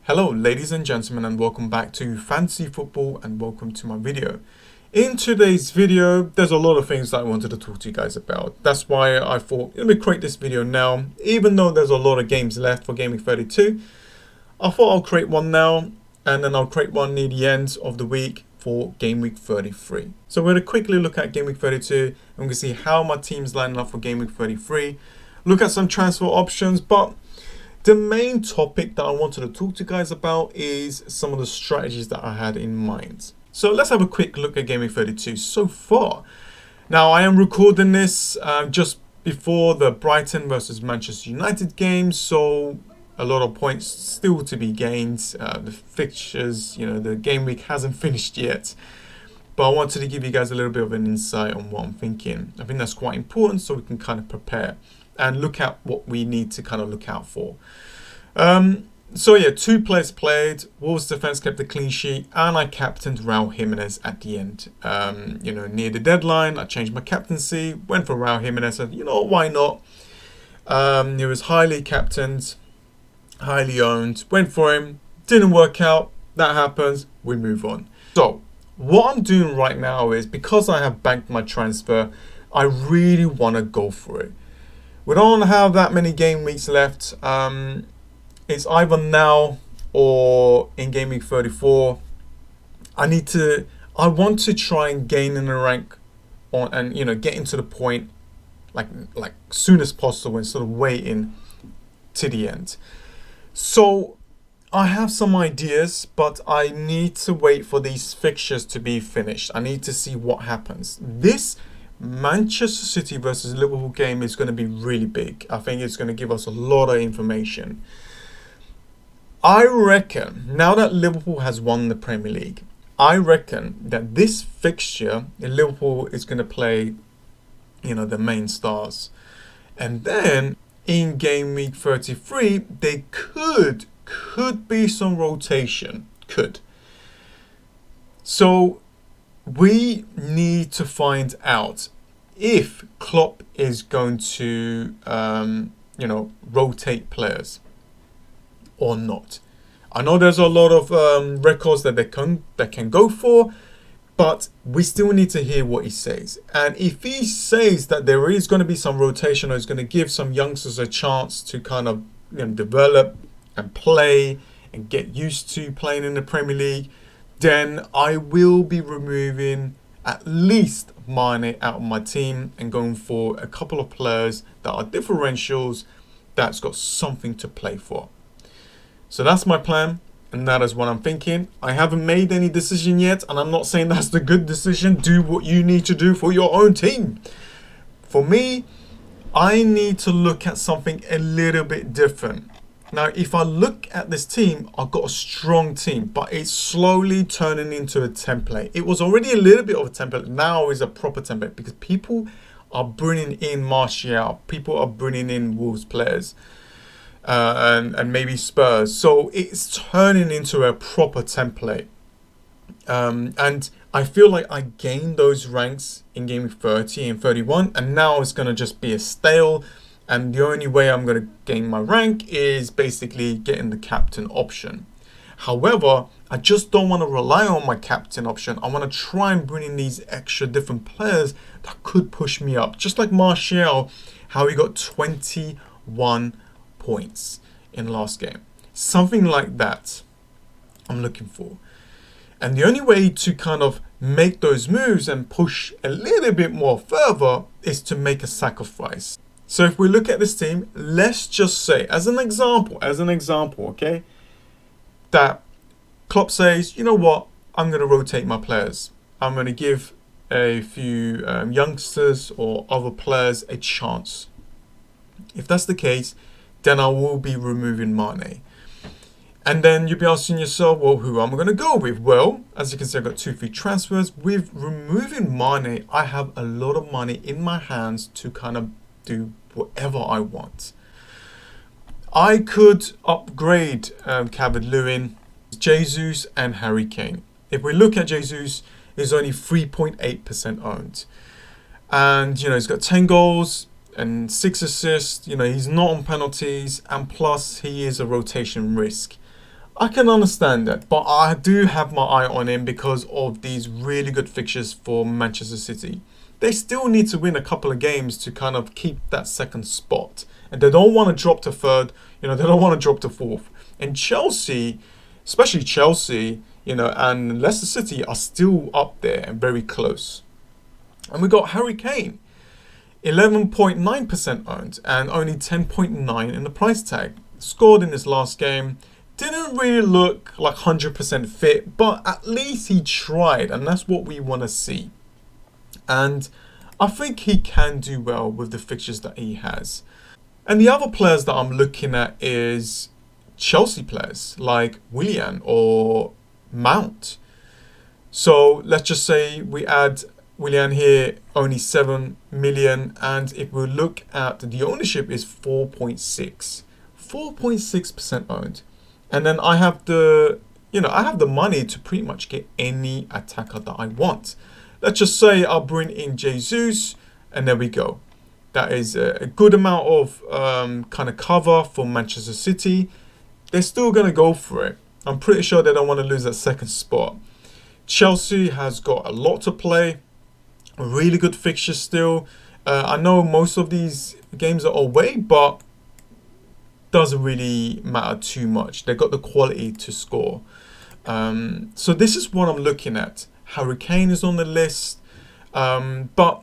Hello ladies and gentlemen, and welcome back to Fantasy Football, and welcome to my video. In today's video, there's a lot of things that I wanted to talk to you guys about. That's why I thought, let me create this video now. Even though there's a lot of games left for Gameweek 32, I thought I'll create one now, and then I'll create one near the end of the week for Gameweek 33. So we're going to quickly look at Gameweek 32, and we're going to see how my team's lining up for Gameweek 33. Look at some transfer options, but the main topic that I wanted to talk to you guys about is some of the strategies that I had in mind. So let's have a quick look at Gameweek 32 so far. Now, I am recording this just before the Brighton versus Manchester United game, so a lot of points still to be gained. The fixtures, the game week hasn't finished yet. But I wanted to give you guys a little bit of an insight on what I'm thinking. I think that's quite important so we can kind of prepare and look at what we need to kind of look out for. So yeah, 2 players played. Wolves defense kept a clean sheet, and I captained Raul Jimenez at the end. Near the deadline, I changed my captaincy, went for Raul Jimenez. Said, why not? He was highly captained, highly owned. Went for him. Didn't work out. That happens. We move on. So what I'm doing right now is, because I have banked my transfer, I really want to go for it. We don't have that many game weeks left. It's either now or in Game Week 34. I want to try and gain in the rank and get into the point like soon as possible instead of waiting to the end. So I have some ideas, but I need to wait for these fixtures to be finished. I need to see what happens. This Manchester City versus Liverpool game is going to be really big. I think it's going to give us a lot of information. I reckon, now that Liverpool has won the Premier League, I reckon that this fixture, Liverpool is going to play, the main stars. And then in Game Week 33, there could be some rotation. Could. So we need to find out if Klopp is going to, rotate players or not. I know there's a lot of records that they can go for, but we still need to hear what he says. And if he says that there is going to be some rotation, or is going to give some youngsters a chance to kind of develop and play and get used to playing in the Premier League, then I will be removing at least Mane out of my team and going for a couple of players that are differentials that's got something to play for. So that's my plan, and that is what I'm thinking. I haven't made any decision yet, and I'm not saying that's the good decision. Do what you need to do for your own team. For me, I need to look at something a little bit different. Now, if I look at this team, I've got a strong team, but it's slowly turning into a template. It was already a little bit of a template. Now is a proper template because people are bringing in Martial. People are bringing in Wolves players. And maybe Spurs. So it's turning into a proper template. And I feel like I gained those ranks in Game 30 and 31, and now it's going to just be a stale. And the only way I'm going to gain my rank is basically getting the captain option. However, I just don't want to rely on my captain option. I want to try and bring in these extra different players that could push me up. Just like Martial, how he got 21 points in last game. Something like that I'm looking for. And the only way to kind of make those moves and push a little bit more further is to make a sacrifice. So if we look at this team, let's just say, as an example, okay, that Klopp says, you know what, I'm going to rotate my players. I'm going to give a few youngsters or other players a chance. If that's the case, then I will be removing Mane. And then you'll be asking yourself, well, who am I going to go with? Well, as you can see, I've got 2 free transfers. With removing Mane, I have a lot of money in my hands to kind of do whatever I want. I could upgrade Calvert-Lewin, Jesus, and Harry Kane. If we look at Jesus, he's only 3.8% owned. And, he's got 10 goals and 6 assists. He's not on penalties, and plus he is a rotation risk. I can understand that, but I do have my eye on him because of these really good fixtures for Manchester City. They still need to win a couple of games to kind of keep that second spot. And they don't want to drop to third, they don't want to drop to fourth. And Chelsea, especially Chelsea, and Leicester City are still up there and very close. And we got Harry Kane, 11.9% owned and only 10.9 in the price tag. Scored in his last game. Didn't really look like 100% fit, but at least he tried, and that's what we want to see. And I think he can do well with the fixtures that he has. And the other players that I'm looking at is Chelsea players like Willian or Mount. So let's just say we add Willian here, only 7 million. And if we look at the ownership is 4.6% owned. And then I have the money to pretty much get any attacker that I want. Let's just say I'll bring in Jesus, and there we go. That is a good amount of kind of cover for Manchester City. They're still going to go for it. I'm pretty sure they don't want to lose that second spot. Chelsea has got a lot to play. A really good fixture still. I know most of these games are away, but doesn't really matter too much. They've got the quality to score. So this is what I'm looking at. Harry Kane is on the list, but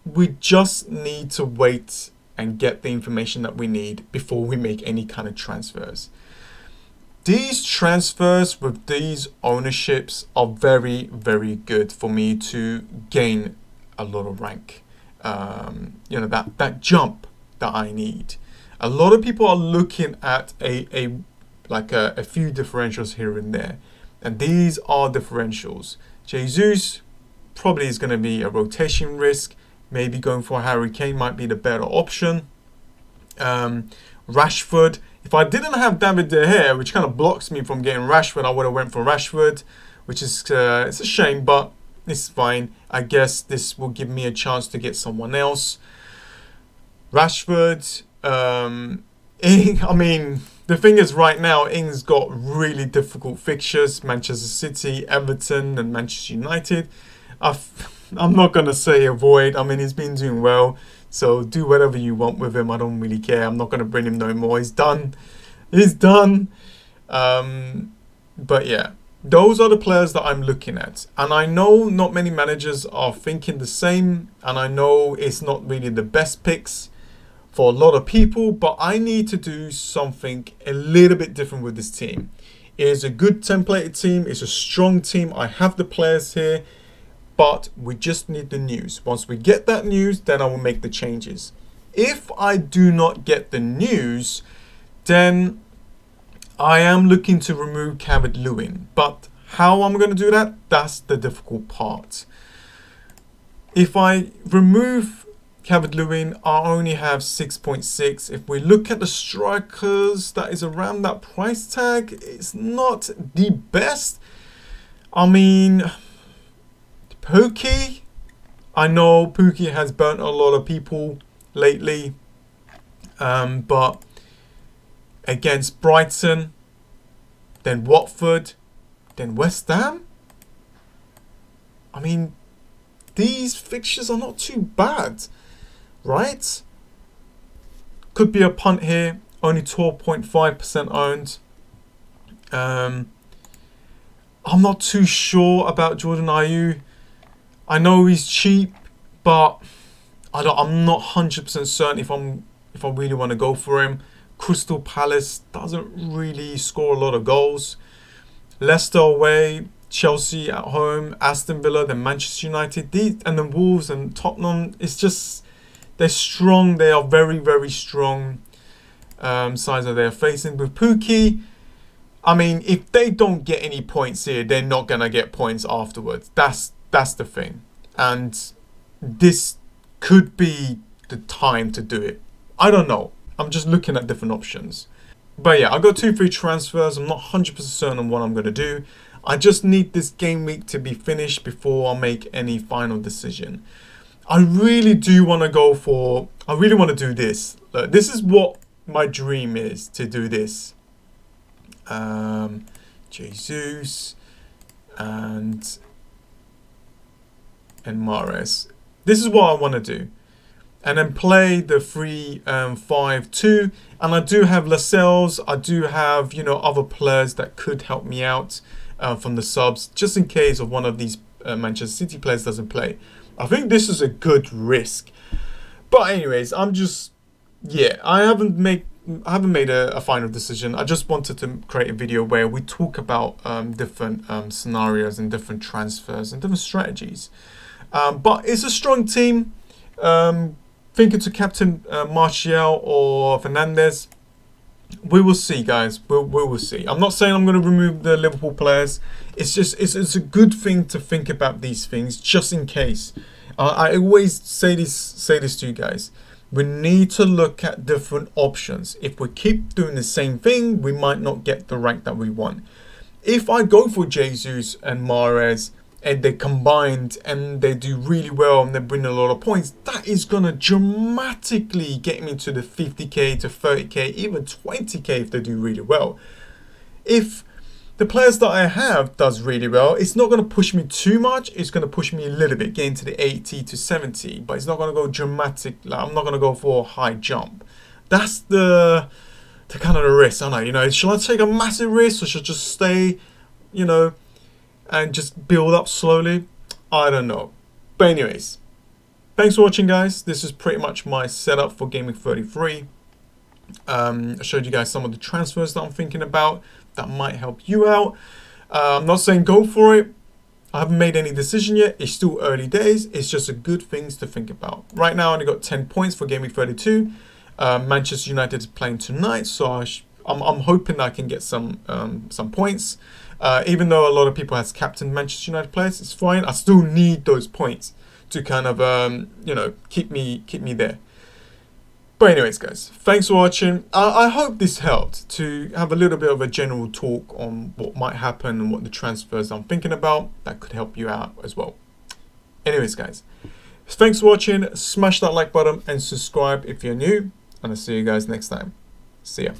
we just need to wait and get the information that we need before we make any kind of transfers. These transfers with these ownerships are very, very good for me to gain a lot of rank. That jump that I need. A lot of people are looking at a few differentials here and there, and these are differentials. Jesus probably is going to be a rotation risk. Maybe going for Harry Kane might be the better option. Rashford. If I didn't have David De Gea, which kind of blocks me from getting Rashford, I would have went for Rashford, which is it's a shame, but it's fine. I guess this will give me a chance to get someone else. Rashford. The thing is, right now, Ings got really difficult fixtures. Manchester City, Everton, and Manchester United. I'm not going to say avoid. He's been doing well. So do whatever you want with him. I don't really care. I'm not going to bring him no more. He's done. But yeah, those are the players that I'm looking at. And I know not many managers are thinking the same. And I know it's not really the best picks for a lot of people, but I need to do something a little bit different with this team. It is a good templated team. It's a strong team. I have the players here, but we just need the news. Once we get that news, then I will make the changes. If I do not get the news, then I am looking to remove Calvert-Lewin. But how I'm going to do that, that's the difficult part. If I remove Calvert-Lewin, I only have 6.6. If we look at the strikers, that is around that price tag. It's not the best. Pookie. I know Pookie has burnt a lot of people lately. But against Brighton, then Watford, then West Ham. These fixtures are not too bad. Right? Could be a punt here. Only 12.5% owned. I'm not too sure about Jordan Ayew. I know he's cheap, but I'm not 100% certain if I really want to go for him. Crystal Palace doesn't really score a lot of goals. Leicester away, Chelsea at home, Aston Villa, then Manchester United, and then Wolves and Tottenham. It's just they're strong. They are very, very strong sides that they're facing. With Pookie, if they don't get any points here, they're not gonna get points afterwards. That's the thing, and this could be the time to do it. I don't know. I'm just looking at different options. But yeah, I got 2 free transfers. I'm not 100% certain on what I'm gonna do. I just need this game week to be finished before I make any final decision. I really do want to I really want to do this. This is what my dream is, to do this. Jesus and Mahrez. This is what I want to do. And then play the 3-5-2. And I do have Lascelles. I do have, you know, other players that could help me out from the subs, just in case of one of these Manchester City players doesn't play. I think this is a good risk. But anyways, I haven't made a final decision. I just wanted to create a video where we talk about different scenarios and different transfers and different strategies. But it's a strong team. Thinking to captain Martial or Fernandes. We will see, guys. We will see. I'm not saying I'm going to remove the Liverpool players. It's just it's a good thing to think about these things just in case. I always say this to you guys. We need to look at different options. If we keep doing the same thing, we might not get the rank that we want. If I go for Jesus and Mahrez and they combined and they do really well and they bring a lot of points, that is going to dramatically get me to the 50k to 30k, even 20k if they do really well. If the players that I have does really well, it's not going to push me too much. It's going to push me a little bit, getting to the 80 to 70, but it's not going to go dramatic. Like, I'm not going to go for a high jump. That's the kind of the risk, I know. You know, should I take a massive risk or should I just stay, you know, and just build up slowly? I don't know. But anyways, thanks for watching, guys. This is pretty much my setup for Gameweek 33. I showed you guys some of the transfers that I'm thinking about that might help you out. I'm not saying go for it. I haven't made any decision yet. It's still early days. It's just a good things to think about. Right now, I only got 10 points for Gameweek 32. Manchester United is playing tonight, so I'm hoping I can get some points. Even though a lot of people has captained Manchester United players, it's fine. I still need those points to kind of you know, keep me there. But anyways, guys, thanks for watching. I hope this helped to have a little bit of a general talk on what might happen and what the transfers I'm thinking about that could help you out as well. Anyways, guys, thanks for watching. Smash that like button and subscribe if you're new. And I'll see you guys next time. See ya.